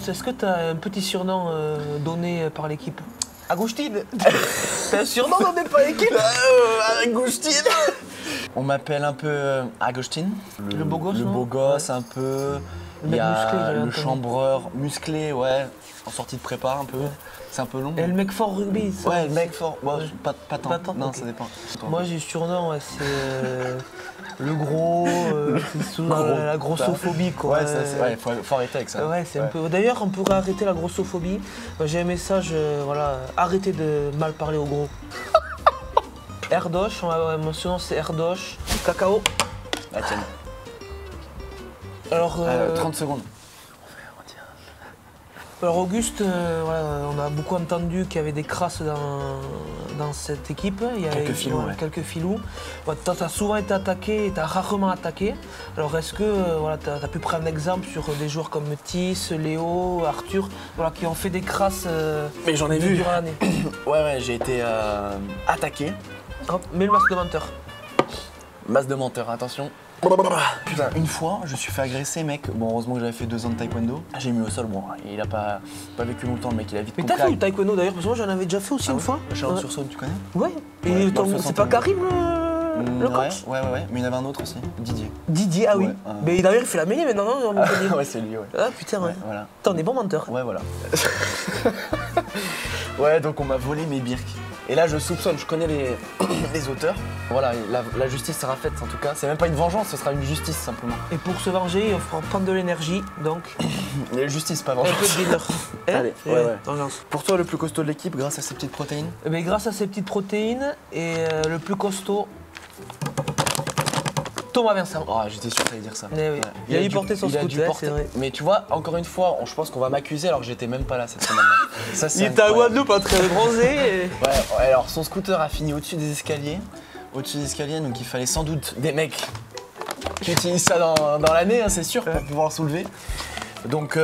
Auguste, est-ce que tu as un petit surnom donné par l'équipe? Agustine. T'as un surnom donné par l'équipe? Agustine. On m'appelle un peu Agustin. Le beau gosse, Le non? beau gosse, un peu. Le Il y mec musclé, a j'avais le entendu. chambreur musclé, ouais. En sortie de prépa un peu. C'est un peu long. Et le mec fort rugby, ça. Ouais, le mec fort. Ouais, Ouais. pas tant. Pas tant, Non, ok. ça dépend. Moi j'ai le surnom, ouais, c'est le gros, c'est souvent Gros, la grossophobie quoi. Ouais, faut arrêter avec ça. Ouais, c'est un peu. D'ailleurs, on pourrait arrêter la grossophobie. Moi, j'ai un message, voilà, arrêtez de mal parler aux gros. Erdoche, mon surnom c'est Erdoche. Cacao. Ah, tiens. Alors, 30 secondes. alors Auguste, voilà, on a beaucoup entendu qu'il y avait des crasses dans cette équipe. Il y a Quelques filous, ouais. quelques filous. Ouais, tu as souvent été attaqué et tu as rarement attaqué. Alors est-ce que voilà, tu as pu prendre un exemple sur des joueurs comme Tis, Léo, Arthur, voilà, qui ont fait des crasses Mais j'en ai vu. durant l'année? Ouais, j'ai été attaqué. Hop, mets le masque de menteur. Masse de menteur, attention. Putain, une fois, je suis fait agresser, mec. Bon, heureusement que j'avais fait 2 ans de taekwondo. J'ai mis au sol, bon, il a pas vécu longtemps, le mec, il a vite Mais compris. t'as fait du taekwondo d'ailleurs, parce que moi j'en avais déjà fait aussi une fois. Chalon-sur-Saône, tu connais? Ouais. Et Ouais, dans le c'est 61. pas Karim le Ouais, coach? ouais, mais il y en avait un autre aussi, Didier. Didier, ah oui. Ouais, Mais d'ailleurs il fait la mêlée maintenant, non? Ouais, c'est lui, ouais. Ah putain, ouais. Ouais, voilà. Putain, on est bon menteur. Ouais, voilà. Ouais, donc on m'a volé mes birks. Et là, je soupçonne, je connais les auteurs. Voilà, la justice sera faite en tout cas. C'est même pas une vengeance, ce sera une justice simplement. Et pour se venger, il faut prendre de l'énergie, donc Mais justice, pas un peu vengeance. de dinner. Allez, ouais. Vengeance. Pour toi, le plus costaud de l'équipe, grâce à ces petites protéines? Eh bien, grâce à ces petites protéines et le plus costaud, Thomas Vincent. Oh, j'étais sûr que t'allais dire ça. Eh oui. Il a dû porter son scooter, c'est vrai. Mais tu vois, encore une fois, je pense qu'on va m'accuser alors que j'étais même pas là cette semaine. Ça, c'est Il était à incroyable. Guadeloupe en train de bronzer. Et... Ouais, alors son scooter a fini au-dessus des escaliers. Donc il fallait sans doute des mecs qui utilisent ça dans l'année, hein, c'est sûr, pour pouvoir le soulever. Donc,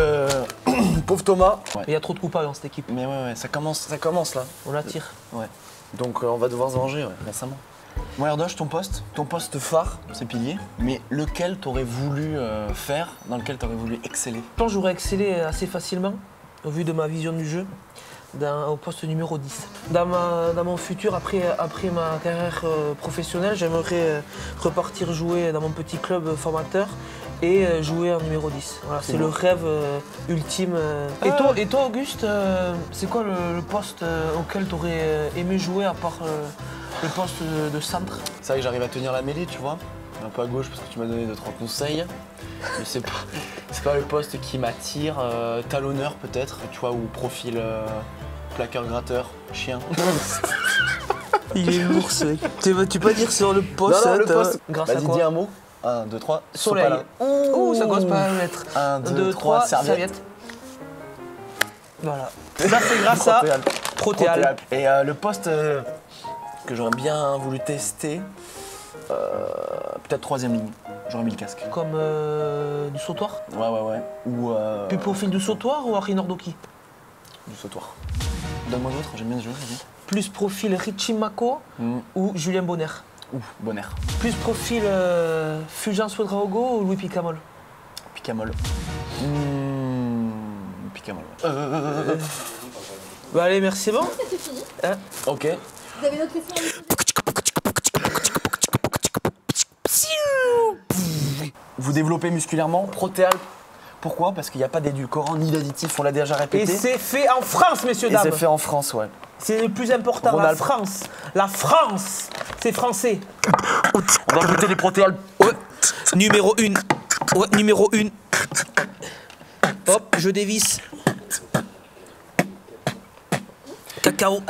pauvre Thomas. Ouais. Il y a trop de coupables dans cette équipe. Mais ouais, ça commence là. On l'attire. Ouais. Donc on va devoir se venger, ouais, récemment. Moi, Erdoche, ton poste phare, c'est pilier, mais lequel t'aurais voulu faire, dans lequel t'aurais voulu exceller? Je pense que j'aurais excellé assez facilement, au vu de ma vision du jeu, au poste numéro 10. Dans mon futur, après ma carrière professionnelle, j'aimerais repartir jouer dans mon petit club formateur et jouer en numéro 10. Voilà, c'est le rêve ultime. Et toi, Auguste, c'est quoi le poste auquel tu aurais aimé jouer à part le poste de centre? C'est vrai que j'arrive à tenir la mêlée, tu vois, un peu à gauche parce que tu m'as donné 2-3 conseils. Mais c'est pas le poste qui m'attire. Talonneur peut-être, tu vois, ou profil plaqueur-gratteur, chien. Il est lourd ce mec. Tu peux dire sur le poste. Non, le poste. Grâce à Vas-y, quoi? dis un mot. 1, 2, 3. Soleil. Sopalin. Ouh, ça commence par un lettre. 1, 2, 3, serviette. Voilà. Ça c'est grâce à Protéal. Et le poste que j'aurais bien voulu tester, peut-être 3ème ligne. J'aurais mis le casque. Comme du sautoir. Ouais. Ou Plus profil du sautoir ou Harry Nordoki? du sautoir. Donne-moi d'autres, j'aime bien ce jeu, vas-y. Plus profil Richie Mako ou Julien Bonner? Ouf, Bonner. Plus profil Fulgence Ouedraogo ou Louis Picamol? Picamol. Picamol. Bah allez, merci, bon. C'est fini. Ok. Vous avez d'autres questions à me poser? Vous développez musculairement, Protéal. Pourquoi? Parce qu'il n'y a pas d'édulcorant ni d'additifs, on l'a déjà Et répété. c'est fait en France, messieurs, Et dames. c'est fait en France, ouais. C'est le plus important, Ronald. la France. La France, c'est français. On va goûter les Protéal. Ouais. Numéro 1. Ouais, numéro 1. Hop, je dévisse. Cacao.